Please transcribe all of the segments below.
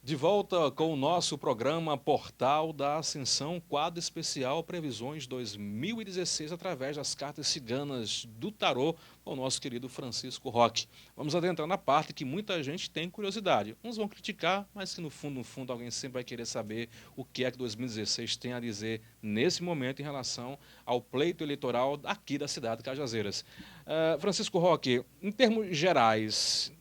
De volta com o nosso programa Portal da Ascensão, quadro especial Previsões 2016, através das cartas ciganas do tarô, com o nosso querido Francisco Roque. Vamos adentrar na parte que muita gente tem curiosidade. Uns vão criticar, mas que no fundo, alguém sempre vai querer saber o que é que 2016 tem a dizer nesse momento em relação ao pleito eleitoral aqui da cidade de Cajazeiras. Francisco Roque, em termos gerais,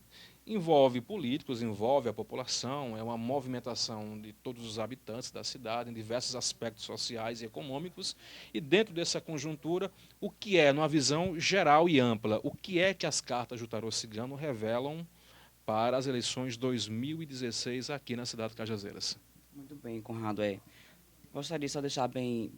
envolve políticos, envolve a população, é uma movimentação de todos os habitantes da cidade em diversos aspectos sociais e econômicos. E dentro dessa conjuntura, o que é, numa visão geral e ampla, o que é que as cartas do tarô cigano revelam para as eleições 2016 aqui na cidade de Cajazeiras? Muito bem, Conrado. Gostaria só de deixar bem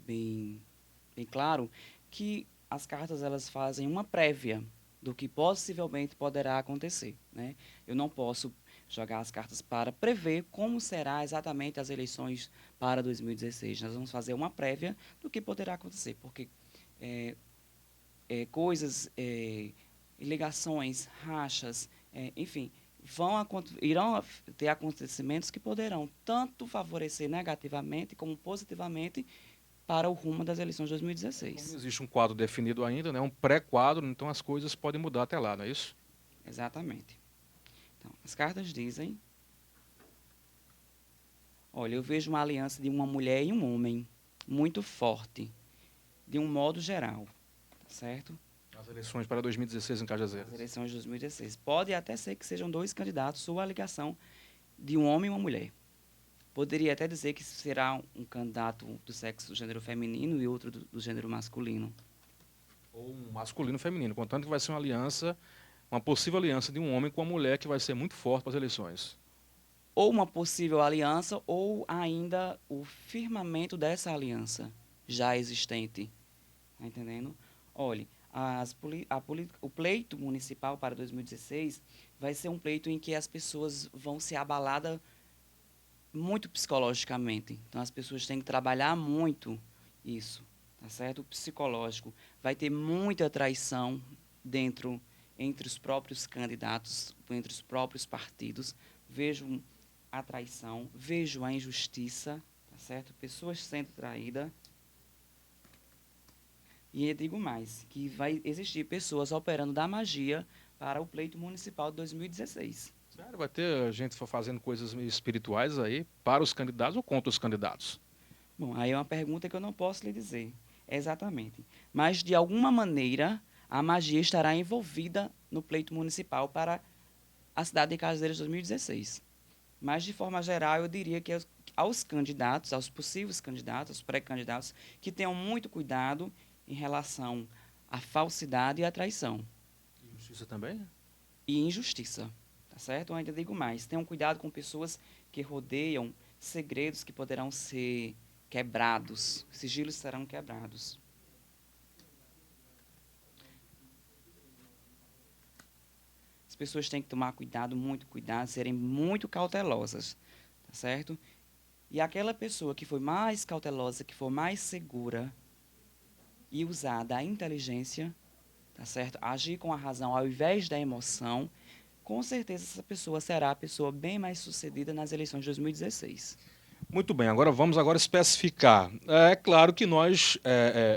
claro que as cartas elas fazem uma prévia do que possivelmente poderá acontecer, né? Eu não posso jogar as cartas para prever como será exatamente as eleições para 2016. Nós vamos fazer uma prévia do que poderá acontecer, porque é, coisas, ligações, rachas, enfim, irão ter acontecimentos que poderão tanto favorecer negativamente como positivamente para o rumo das eleições de Não 2016. existe um quadro definido ainda, né? Um pré-quadro, então as coisas podem mudar até lá, não é isso? Exatamente. Então, as cartas dizem: olha, eu vejo uma aliança de uma mulher e um homem muito forte, de um modo geral, tá certo? As eleições para 2016 em As Cajazeiras. eleições de 2016. Pode até ser que sejam dois candidatos ou a ligação de um homem e uma mulher. Poderia até dizer que será um candidato do sexo do gênero feminino e outro do gênero masculino. Ou um masculino e feminino, contanto que vai ser uma aliança, uma possível aliança de um homem com uma mulher que vai ser muito forte para as eleições. Ou uma possível aliança, ou ainda o firmamento dessa aliança já existente. Está entendendo? Olhe, o pleito municipal para 2016 vai ser um pleito em que as pessoas vão ser abaladas muito psicologicamente. Então, as pessoas têm que trabalhar muito isso, tá certo? O psicológico. Vai ter muita traição dentro, entre os próprios candidatos, entre os próprios partidos. Vejo a traição, vejo a injustiça, tá certo? Pessoas sendo traídas. E eu digo mais, que vai existir pessoas operando da magia para o pleito municipal de 2016. Sério, vai ter gente fazendo coisas meio espirituais aí para os candidatos ou contra os candidatos? Bom, aí é uma pergunta que eu não posso lhe dizer exatamente. Mas, de alguma maneira, a magia estará envolvida no pleito municipal para a cidade de Cajazeiras 2016. Mas, de forma geral, eu diria que aos candidatos, aos possíveis candidatos, aos pré-candidatos, que tenham muito cuidado em relação à falsidade e à traição. Justiça também? E injustiça, tá certo? Eu ainda digo mais, tenham cuidado com pessoas que rodeiam segredos que poderão ser quebrados, sigilos serão quebrados. As pessoas têm que tomar cuidado, muito cuidado, serem muito cautelosas, tá certo? E aquela pessoa que foi mais cautelosa, que for mais segura e usar da inteligência, tá certo? Agir com a razão ao invés da emoção, com certeza essa pessoa será a pessoa bem mais sucedida nas eleições de 2016. Muito bem, agora vamos agora especificar. É claro que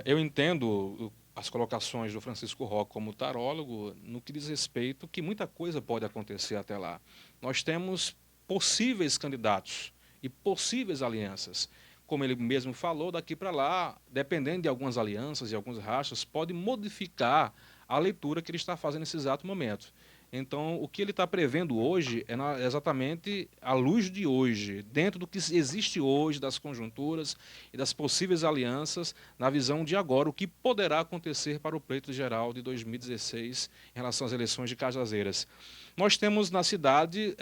eu entendo as colocações do Francisco Roque como tarólogo no que diz respeito que muita coisa pode acontecer até lá. Nós temos possíveis candidatos e possíveis alianças. Como ele mesmo falou, daqui para lá, dependendo de algumas alianças e alguns rachas, pode modificar a leitura que ele está fazendo nesse exato momento. Então, o que ele está prevendo hoje é exatamente a luz de hoje, dentro do que existe hoje, das conjunturas e das possíveis alianças, na visão de agora, o que poderá acontecer para o pleito geral de 2016 em relação às eleições de Cajazeiras. Nós temos na cidade,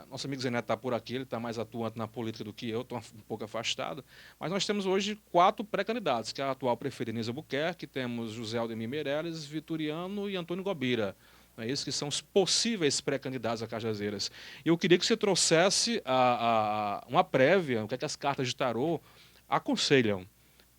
nosso amigo Zeneto está por aqui, ele está mais atuante na política do que eu, estou um pouco afastado, mas nós temos hoje 4 pré-candidatos, que é a atual prefeita Inês Albuquerque, temos José Aldemir Meirelles, Vitoriano e Antônio Gobira. Não é isso que são os possíveis pré-candidatos a Cajazeiras. E eu queria que você trouxesse uma prévia, o que é que as cartas de tarô aconselham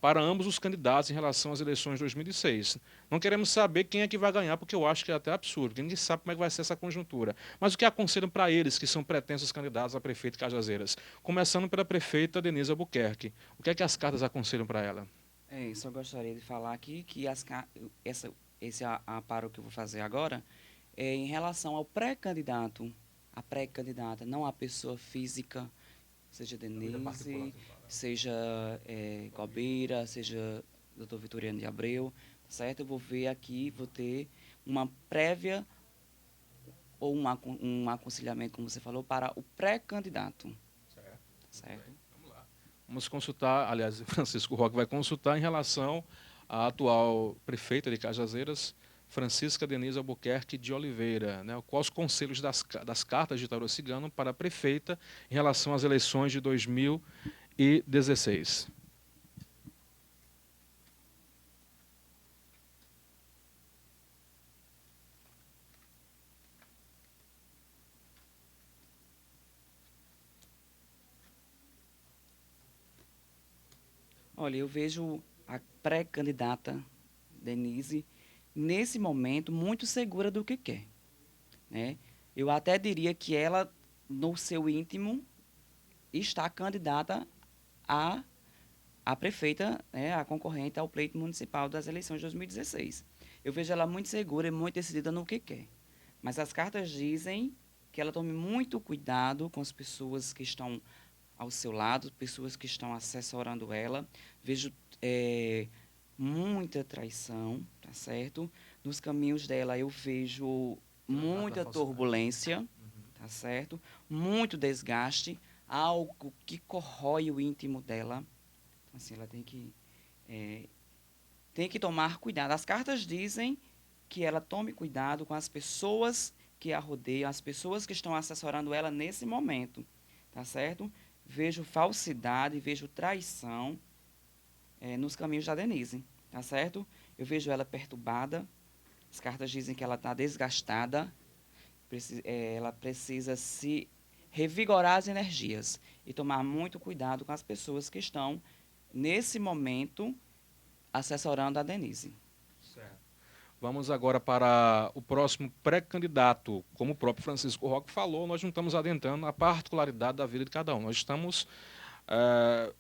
para ambos os candidatos em relação às eleições de 2006. Não queremos saber quem é que vai ganhar, porque eu acho que é até absurdo. Ninguém sabe como é que vai ser essa conjuntura. Mas o que aconselham para eles, que são pretensos candidatos a prefeito de Cajazeiras? Começando pela prefeita Denise Albuquerque. O que é que as cartas aconselham para ela? É isso, eu gostaria de falar aqui que esse aparo que eu vou fazer agora é em relação ao pré-candidato, a pré-candidata, não a pessoa física, seja Denise, seja Guabira, seja Dr. Vitoriano de Abreu, tá certo? Eu vou ver aqui, vou ter uma prévia ou um aconselhamento, como você falou, para o pré-candidato, Certo. tá certo? Vamos lá. Vamos consultar, aliás, Francisco Roque vai consultar em relação à atual prefeita de Cajazeiras, Francisca Denise Albuquerque de Oliveira, né? Quais os conselhos das cartas de tarô cigano para a prefeita em relação às eleições de 2016? Olha, eu vejo a pré-candidata Denise, nesse momento, muito segura do que quer, né? Eu até diria que ela, no seu íntimo, está candidata a, a prefeita, né, a concorrente ao pleito municipal das eleições de 2016. Eu vejo ela muito segura e muito decidida no que quer. Mas as cartas dizem que ela tome muito cuidado com as pessoas que estão ao seu lado, pessoas que estão assessorando ela. Vejo muita traição, tá certo? Nos caminhos dela eu vejo muita turbulência, tá certo? Muito desgaste, algo que corrói o íntimo dela. Então, assim, ela eh, tem que tomar cuidado. As cartas dizem que ela tome cuidado com as pessoas que a rodeiam, as pessoas que estão assessorando ela nesse momento, tá certo? Vejo falsidade, vejo traição nos caminhos da Denise, tá certo? Eu vejo ela perturbada, as cartas dizem que ela está desgastada, ela precisa se revigorar as energias e tomar muito cuidado com as pessoas que estão, nesse momento, assessorando a Denise. Certo. Vamos agora para o próximo pré-candidato. Como o próprio Francisco Roque falou, nós não estamos adentrando a particularidade da vida de cada um. Nós estamos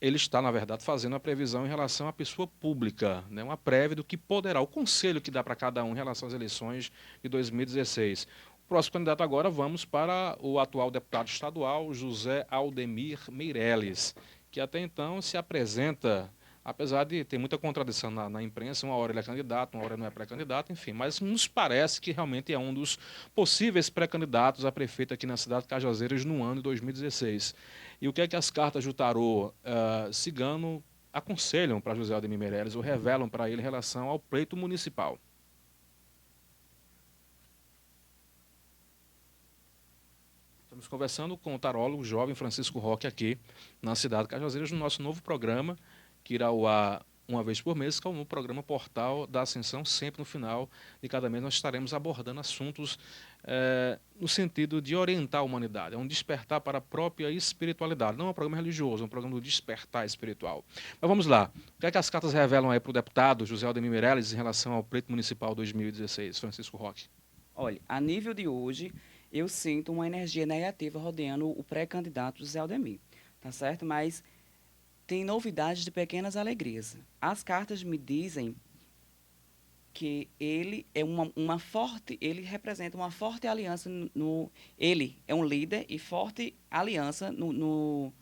ele está, na verdade, fazendo a previsão em relação à pessoa pública, né? Uma prévia do que poderá, o conselho que dá para cada um em relação às eleições de 2016. O próximo candidato agora, vamos para o atual deputado estadual, José Aldemir Meirelles, que até então se apresenta, apesar de ter muita contradição na imprensa, uma hora ele é candidato, uma hora não é pré-candidato, enfim, mas nos parece que realmente é um dos possíveis pré-candidatos a prefeito aqui na cidade de Cajazeiras no ano de 2016. E o que é que as cartas do tarô cigano aconselham para José Aldemir Meirelles ou revelam para ele em relação ao pleito municipal? Estamos conversando com o tarólogo jovem Francisco Roque aqui na cidade de Cajazeiras, no nosso novo programa, que irá ao ar uma vez por mês, que é o novo programa Portal da Ascensão. Sempre no final de cada mês nós estaremos abordando assuntos no sentido de orientar a humanidade. É um despertar para a própria espiritualidade. Não é um programa religioso, é um programa do despertar espiritual. Mas vamos lá. O que é que as cartas revelam aí para o deputado José Aldemir Meirelles em relação ao pleito municipal 2016, Francisco Roque? Olha, a nível de hoje, eu sinto uma energia negativa rodeando o pré-candidato José Aldemir, tá certo? Mas tem novidades de pequenas alegrias. As cartas me dizem que ele é ele representa uma forte aliança ele é um líder e forte aliança no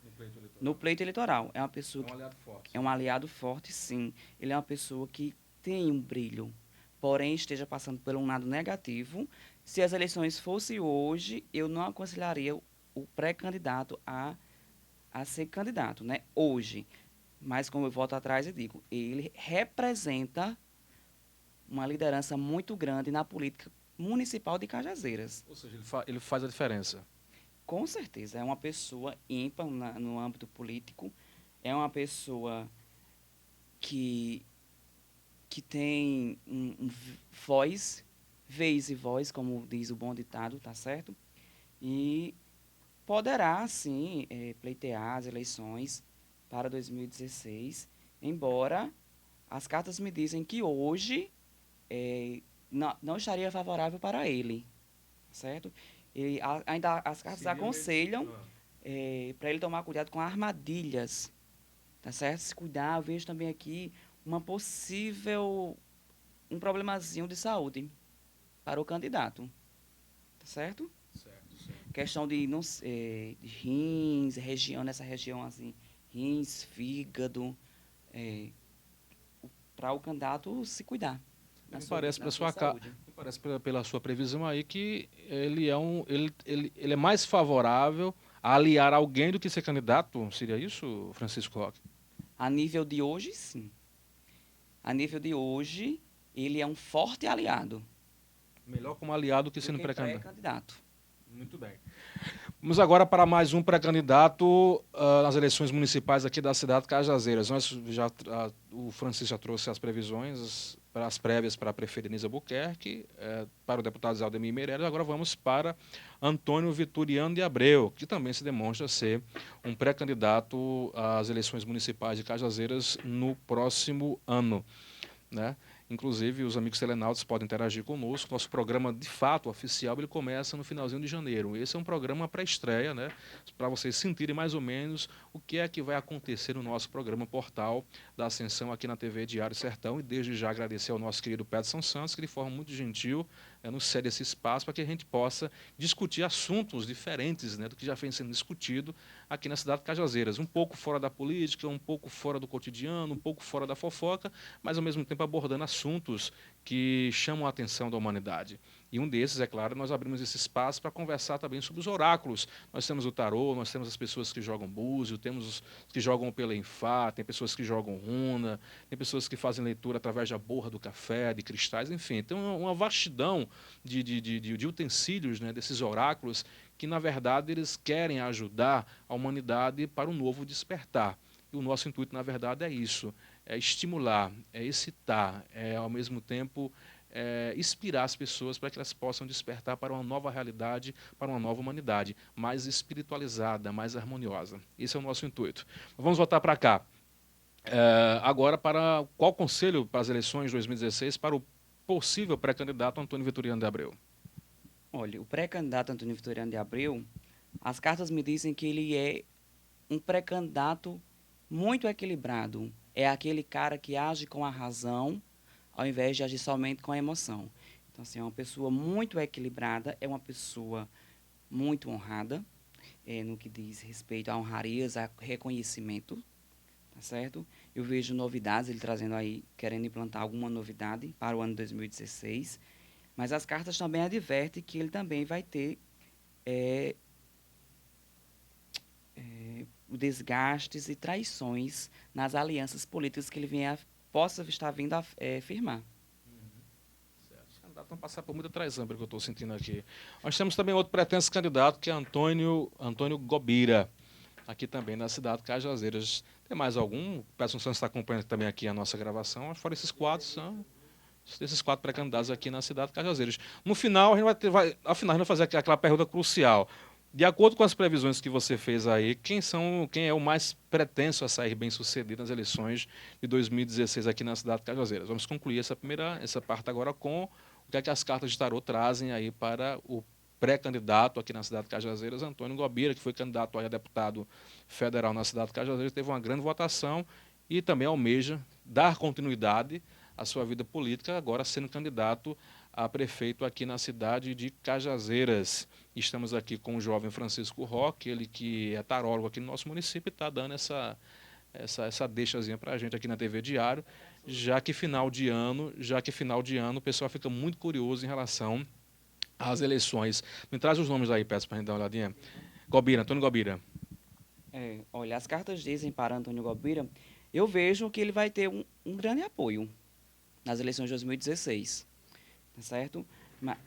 pleito eleitoral. É uma pessoa que é um aliado forte, sim. Ele é uma pessoa que tem um brilho, porém esteja passando por um lado negativo. Se as eleições fossem hoje, eu não aconselharia o pré-candidato a ser candidato, né? Hoje. Mas como eu volto atrás e digo, ele representa uma liderança muito grande na política municipal de Cajazeiras. Ou seja, ele faz a diferença. Com certeza, é uma pessoa ímpar no âmbito político, é uma pessoa que, que tem voz, vez e voz, como diz o bom ditado, tá certo? E poderá, sim, pleitear as eleições para 2016, Embora as cartas me dizem que hoje não estaria favorável para ele, certo? Ainda as cartas aconselham para ele tomar cuidado com armadilhas, tá certo? Se cuidar, eu vejo também aqui uma possível, um problemazinho de saúde para o candidato, tá certo? Certo, certo. Questão de, não, de rins, nessa região assim, rins, fígado, para o candidato se cuidar Me parece na pela sua sua, saúde. me parece pela sua previsão aí que ele é mais favorável a aliar alguém do que ser candidato. Seria isso, Francisco Roque? A nível de hoje, sim. A nível de hoje, ele é um forte aliado Melhor como aliado que do sendo que pré-candidato. pré-candidato. Muito bem. Vamos agora para mais um pré-candidato nas eleições municipais aqui da cidade de Cajazeiras. O Francisco já trouxe as previsões para as prévias para a preferida Nisa Buquerque, para o deputado Zé Aldemir Meirelles. Agora vamos para Antônio Vitoriano de Abreu, que também se demonstra ser um pré-candidato às eleições municipais de Cajazeiras no próximo ano, né? Inclusive, os amigos telenautas podem interagir conosco. Nosso programa, de fato, oficial, ele começa no finalzinho de janeiro. Esse é um programa pré-estreia, né? Para vocês sentirem mais ou menos o que é que vai acontecer no nosso programa Portal da Ascensão aqui na TV Diário Sertão. E desde já agradecer ao nosso querido Pedro Santos, que de forma muito gentil nos cede esse espaço para que a gente possa discutir assuntos diferentes, né, do que já vem sendo discutido aqui na cidade de Cajazeiras. Um pouco fora da política, um pouco fora do cotidiano, um pouco fora da fofoca, mas ao mesmo tempo abordando assuntos que chamam a atenção da humanidade. E um desses, é claro, nós abrimos esse espaço para conversar também sobre os oráculos. Nós temos o tarô, nós temos as pessoas que jogam búzio, temos os que jogam pela Infá, tem pessoas que jogam runa, tem pessoas que fazem leitura através da borra do café, de cristais, enfim. Tem uma vastidão de utensílios, né, desses oráculos, que na verdade eles querem ajudar a humanidade para um novo despertar. E o nosso intuito, na verdade, é isso, é estimular, é excitar, é ao mesmo tempo inspirar as pessoas para que elas possam despertar para uma nova realidade, para uma nova humanidade, mais espiritualizada, mais harmoniosa. Esse é o nosso intuito. Vamos voltar para cá. Agora, para qual conselho para as eleições de 2016 para o possível pré-candidato Antônio Vitoriano de Abreu? Olha, o pré-candidato Antônio Vitoriano de Abreu, as cartas me dizem que ele é um pré-candidato muito equilibrado. É aquele cara que age com a razão, ao invés de agir somente com a emoção. Então, assim, é uma pessoa muito equilibrada, é uma pessoa muito honrada, no que diz respeito a honrarias, a reconhecimento, tá certo? Eu vejo novidades, ele trazendo aí, querendo implantar alguma novidade para o ano 2016, mas as cartas também advertem que ele também vai ter é, desgastes e traições nas alianças políticas que ele possa estar vindo a firmar. Os candidatos vão passar por muita traição, pelo que eu estou sentindo aqui. Nós temos também outro pretenso candidato, que é Antônio Gobira, aqui também na cidade de Cajazeiras. Tem mais algum? O Peço Santos está acompanhando também aqui a nossa gravação. Fora esses quatro, são esses quatro pré-candidatos aqui na cidade de Cajazeiras. No final, a gente afinal, a gente vai fazer aquela pergunta crucial. De acordo com as previsões que você fez aí, quem é o mais pretenso a sair bem sucedido nas eleições de 2016 aqui na cidade de Cajazeiras? Vamos concluir essa parte agora com o que é que as cartas de tarô trazem aí para o pré-candidato aqui na cidade de Cajazeiras, Antônio Gobira, que foi candidato a deputado federal na cidade de Cajazeiras, teve uma grande votação e também almeja dar continuidade à sua vida política, agora sendo candidato a prefeito aqui na cidade de Cajazeiras. Estamos aqui com o jovem Francisco Roque, ele que é tarólogo aqui no nosso município e está dando essa deixazinha para a gente aqui na TV Diário, já que final de ano o pessoal fica muito curioso em relação às eleições. Me traz os nomes aí, peço para a gente dar uma olhadinha. Gobira, Antônio Gobira. Olha, as cartas dizem para Antônio Gobira, eu vejo que ele vai ter um grande apoio nas eleições de 2016, tá certo?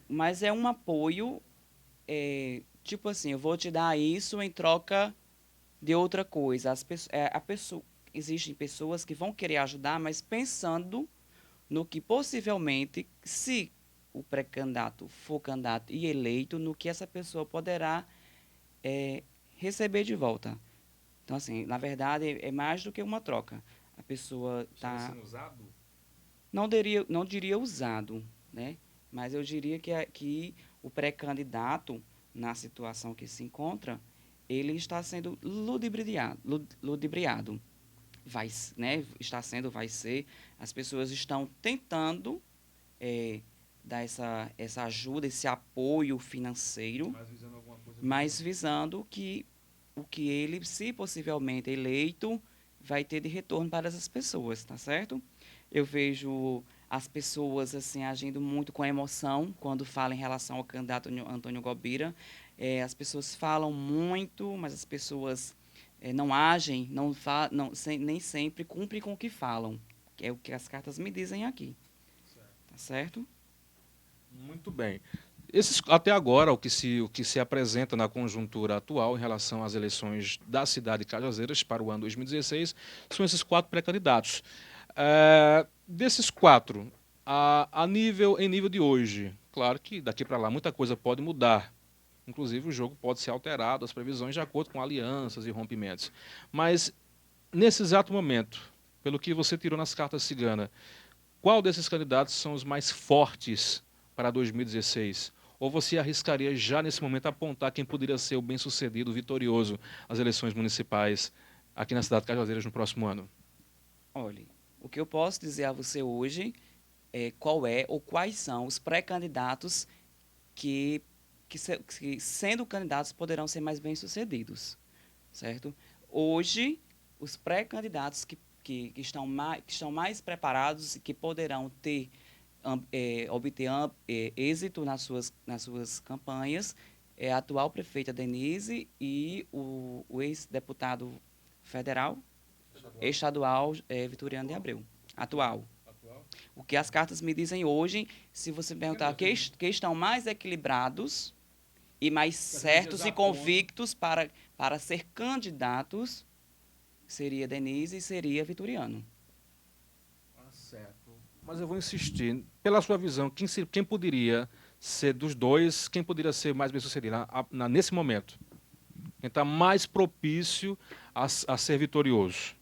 Mas é um apoio, tipo assim, eu vou te dar isso em troca de outra coisa. Existem pessoas que vão querer ajudar, mas pensando no que possivelmente, se o pré-candidato for candidato e eleito, no que essa pessoa poderá receber de volta. Então, assim, na verdade, é mais do que uma troca. a pessoa Está está, sendo usado? não diria usado, né? Mas eu diria que o pré-candidato, na situação que se encontra, ele está sendo ludibriado. Vai, né? Está sendo, vai ser. As pessoas estão tentando eh, dar essa ajuda, esse apoio financeiro, Mas visando alguma coisa melhor. mas visando que o que ele, se possivelmente eleito, vai ter de retorno para essas pessoas, tá certo? Eu vejo as pessoas assim agindo muito com emoção quando falam em relação ao candidato Antônio Gobira. As pessoas falam muito, mas as pessoas não agem, nem sempre cumprem com o que falam, que é o que as cartas me dizem aqui, tá certo? Muito bem. Até agora, o que se apresenta na conjuntura atual em relação às eleições da cidade de Cajazeiras para o ano 2016 são esses quatro pré-candidatos. Desses quatro, em nível de hoje, claro que daqui para lá muita coisa pode mudar. Inclusive, o jogo pode ser alterado, as previsões de acordo com alianças e rompimentos. Mas, nesse exato momento, pelo que você tirou nas cartas cigana, qual desses candidatos são os mais fortes para 2016? Ou você arriscaria já nesse momento apontar quem poderia ser o bem-sucedido, o vitorioso às eleições municipais aqui na cidade de Cajazeiras no próximo ano? Olhe, o que eu posso dizer a você hoje é qual é ou quais são os pré-candidatos que, sendo candidatos, poderão ser mais bem-sucedidos, certo? Hoje, os pré-candidatos que estão mais preparados e que poderão obter êxito nas suas campanhas é a atual prefeita Denise e o ex-deputado federal, estadual, Vitoriano de Abreu, atual. O que as cartas me dizem hoje, se você me perguntar que estão mais equilibrados e mais certos e convictos para ser candidatos, seria Denise e seria Vitoriano. Certo. Mas eu vou insistir. Pela sua visão, quem poderia ser dos dois, quem poderia ser mais bem-sucedido nesse momento? Quem está mais propício a ser vitorioso?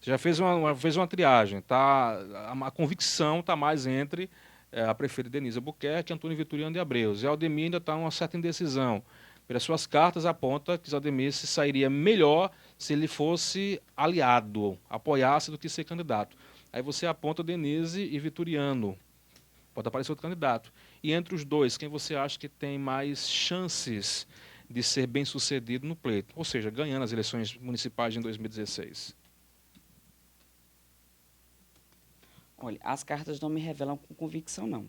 Você já fez uma triagem, tá? A convicção está mais entre a prefeita Denise Albuquerque e Antônio Vitoriano de Abreu. Zé Aldemir ainda está uma certa indecisão. Pelas suas cartas, aponta que Zé Aldemir se sairia melhor se ele fosse aliado, apoiasse do que ser candidato. Aí você aponta Denise e Vitoriano. Pode aparecer outro candidato. E entre os dois, quem você acha que tem mais chances de ser bem sucedido no pleito? Ou seja, ganhando as eleições municipais em 2016. Olha, as cartas não me revelam com convicção, não.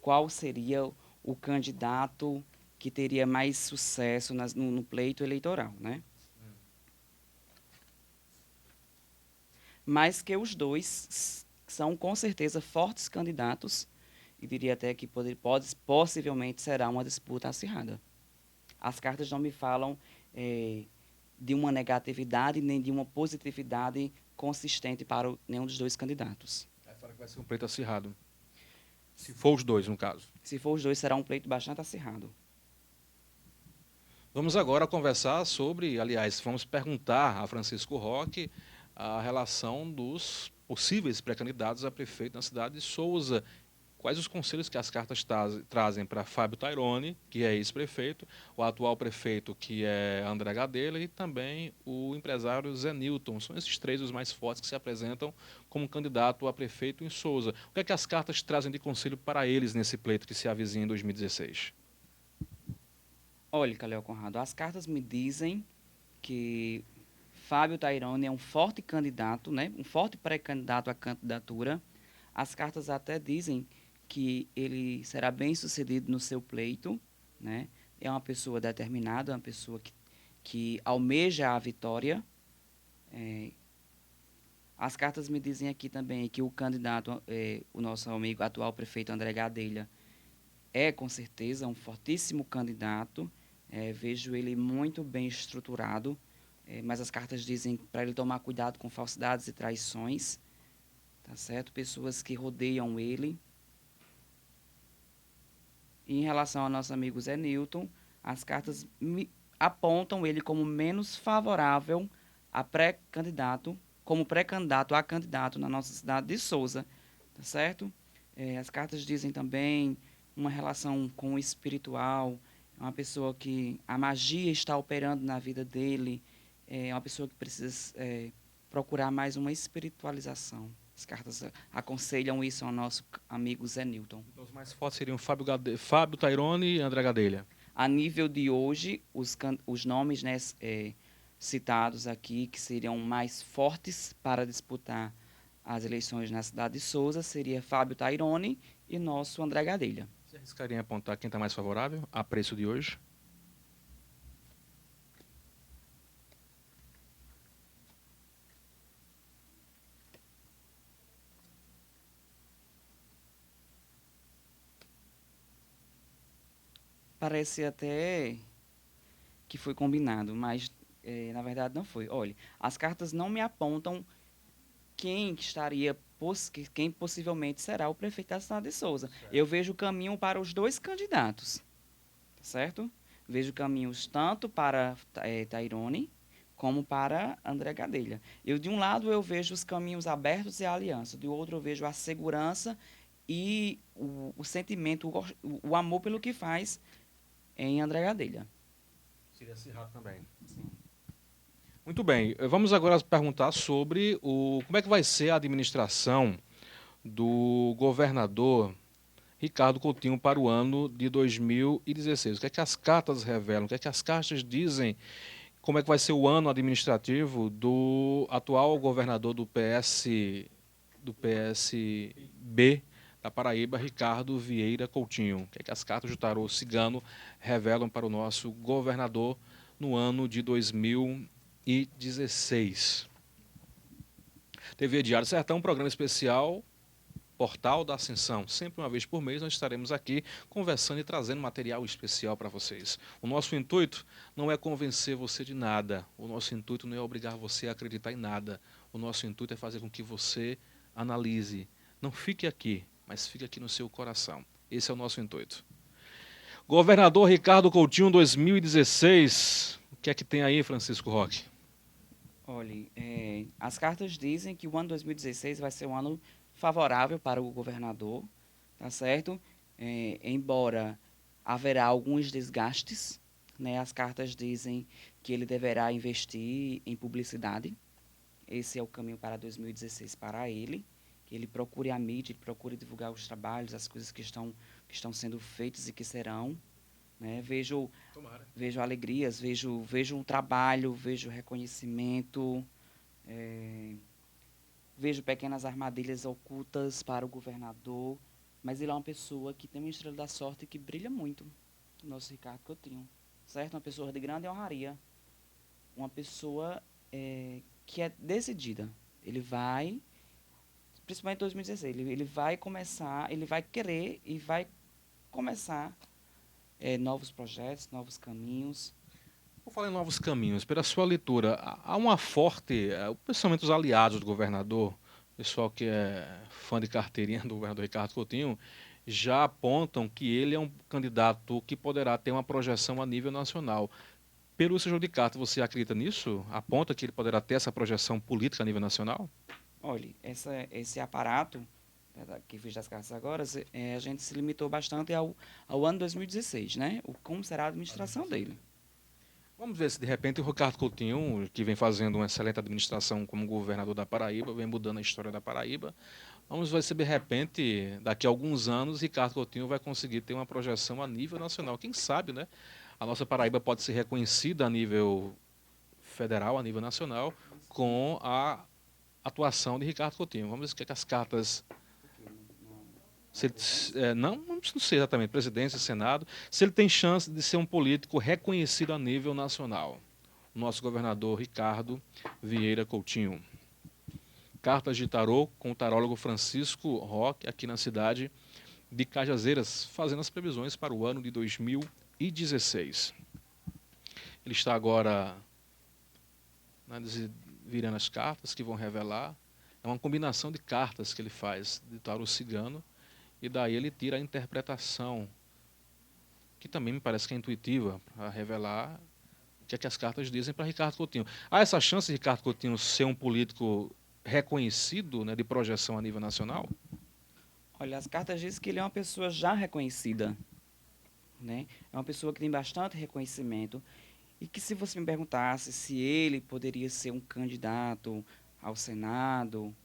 Qual seria o candidato que teria mais sucesso no pleito eleitoral, né? Mas que os dois são, com certeza, fortes candidatos e diria até que possivelmente será uma disputa acirrada. As cartas não me falam de uma negatividade nem de uma positividade consistente para nenhum dos dois candidatos. Aí fala que vai ser um pleito acirrado. Se for os dois, no caso. Se for os dois, será um pleito bastante acirrado. Vamos agora conversar sobre, aliás, vamos perguntar a Francisco Roque a relação dos possíveis pré-candidatos a prefeito na cidade de Souza. Quais os conselhos que as cartas trazem para Fábio Tairone, que é ex-prefeito, o atual prefeito, que é André Gadela, e também o empresário Zé Newton. São esses três os mais fortes que se apresentam como candidato a prefeito em Souza. O que é que as cartas trazem de conselho para eles nesse pleito que se avizinha em 2016? Olha, Calel Conrado, as cartas me dizem que Fábio Tairone é um forte candidato, né? Um forte pré-candidato à candidatura. As cartas até dizem que ele será bem sucedido no seu pleito, né? É uma pessoa determinada, uma pessoa que almeja a vitória. As cartas me dizem aqui também que o candidato, o nosso amigo atual prefeito André Gadelha, é com certeza um fortíssimo candidato. Vejo ele muito bem estruturado, mas as cartas dizem para ele tomar cuidado com falsidades e traições, tá certo? Pessoas que rodeiam ele. E em relação ao nosso amigo Zé Newton, as cartas apontam ele como menos favorável a pré-candidato como pré-candidato a candidato na nossa cidade de Souza, tá certo? As cartas dizem também uma relação com o espiritual, é uma pessoa que a magia está operando na vida dele, é uma pessoa que precisa procurar mais uma espiritualização. As cartas aconselham isso ao nosso amigo Zé Newton. Então, os mais fortes seriam Fábio Tairone e André Gadelha. A nível de hoje, os nomes, né, citados aqui, que seriam mais fortes para disputar as eleições na cidade de Souza, seria Fábio Tairone e nosso André Gadelha. Você arriscaria em apontar quem está mais favorável a preço de hoje? Parece até que foi combinado, mas na verdade não foi. Olha, as cartas não me apontam quem estaria, quem possivelmente será o prefeito da cidade de Souza. Certo. Eu vejo caminho para os dois candidatos, tá certo? Vejo caminhos tanto para Tairone como para André Gadelha. De um lado eu vejo os caminhos abertos e a aliança, do outro eu vejo a segurança e o sentimento, o amor pelo que faz em André Gadelha. Seria acirrado também. Sim. Muito bem, vamos agora perguntar sobre como é que vai ser a administração do governador Ricardo Coutinho para o ano de 2016. O que é que as cartas revelam? O que é que as cartas dizem? Como é que vai ser o ano administrativo do atual governador do PSB da Paraíba, Ricardo Vieira Coutinho? O que é que as cartas do tarô cigano revelam para o nosso governador no ano de 2016? TV Diário Sertão, um programa especial, Portal da Ascensão. Sempre uma vez por mês nós estaremos aqui conversando e trazendo material especial para vocês. O nosso intuito não é convencer você de nada. O nosso intuito não é obrigar você a acreditar em nada. O nosso intuito é fazer com que você analise. Não fique aqui, mas fique aqui no seu coração. Esse é o nosso intuito. Governador Ricardo Coutinho 2016. O que é que tem aí, Francisco Roque? Olhe, as cartas dizem que o ano 2016 vai ser um ano favorável para o governador, tá certo? Embora haverá alguns desgastes, né? As cartas dizem que ele deverá investir em publicidade. Esse é o caminho para 2016 para ele. Que ele procure a mídia, procure divulgar os trabalhos, as coisas que estão sendo feitas e que serão. Né? Vejo alegrias, vejo um trabalho, vejo reconhecimento, vejo pequenas armadilhas ocultas para o governador, mas ele é uma pessoa que tem uma estrela da sorte que brilha muito, o nosso Ricardo Coutinho, certo? Uma pessoa de grande honraria, uma pessoa que é decidida. Ele vai, principalmente em 2016, ele vai começar, ele vai querer e vai começar novos projetos, novos caminhos. Vou falar em novos caminhos. Pela sua leitura, há uma forte, principalmente os aliados do governador, o pessoal que é fã de carteirinha do governador Ricardo Coutinho, já apontam que ele é um candidato que poderá ter uma projeção a nível nacional. Pelo seu jogo de cartas, você acredita nisso? Aponta que ele poderá ter essa projeção política a nível nacional? Olha, esse aparato que fiz das cartas agora, a gente se limitou bastante ao ano 2016, né? Como será a administração dele. Vamos ver se de repente o Ricardo Coutinho, que vem fazendo uma excelente administração como governador da Paraíba, vem mudando a história da Paraíba. Vamos ver se de repente, daqui a alguns anos, Ricardo Coutinho vai conseguir ter uma projeção a nível nacional. Quem sabe, né? A nossa Paraíba pode ser reconhecida a nível federal, a nível nacional, com a atuação de Ricardo Coutinho. Vamos ver o que, é que as cartas... não sei exatamente, presidência, Senado, se ele tem chance de ser um político reconhecido a nível nacional. O nosso governador Ricardo Vieira Coutinho. Cartas de tarô com o tarólogo Francisco Roque, aqui na cidade de Cajazeiras, fazendo as previsões para o ano de 2016. Ele está agora virando as cartas que vão revelar. É uma combinação de cartas que ele faz de tarô cigano, e daí ele tira a interpretação, que também me parece que é intuitiva, para revelar o que é que as cartas dizem para Ricardo Coutinho. Há essa chance de Ricardo Coutinho ser um político reconhecido, né, de projeção a nível nacional? Olha, as cartas dizem que ele é uma pessoa já reconhecida, né? É uma pessoa que tem bastante reconhecimento e que se você me perguntasse se ele poderia ser um candidato ao Senado,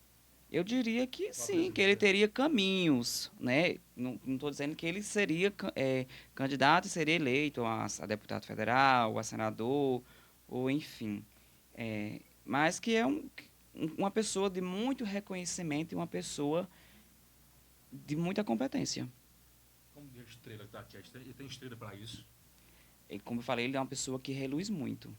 eu diria que Para sim, que ele presidente. teria caminhos, né? Não estou dizendo que ele seria candidato e seria eleito a deputado federal, a senador, ou enfim. Mas que é uma pessoa de muito reconhecimento e uma pessoa de muita competência. Como diz a estrela que está aqui, e tem estrela para isso. E, como eu falei, ele é uma pessoa que reluz muito.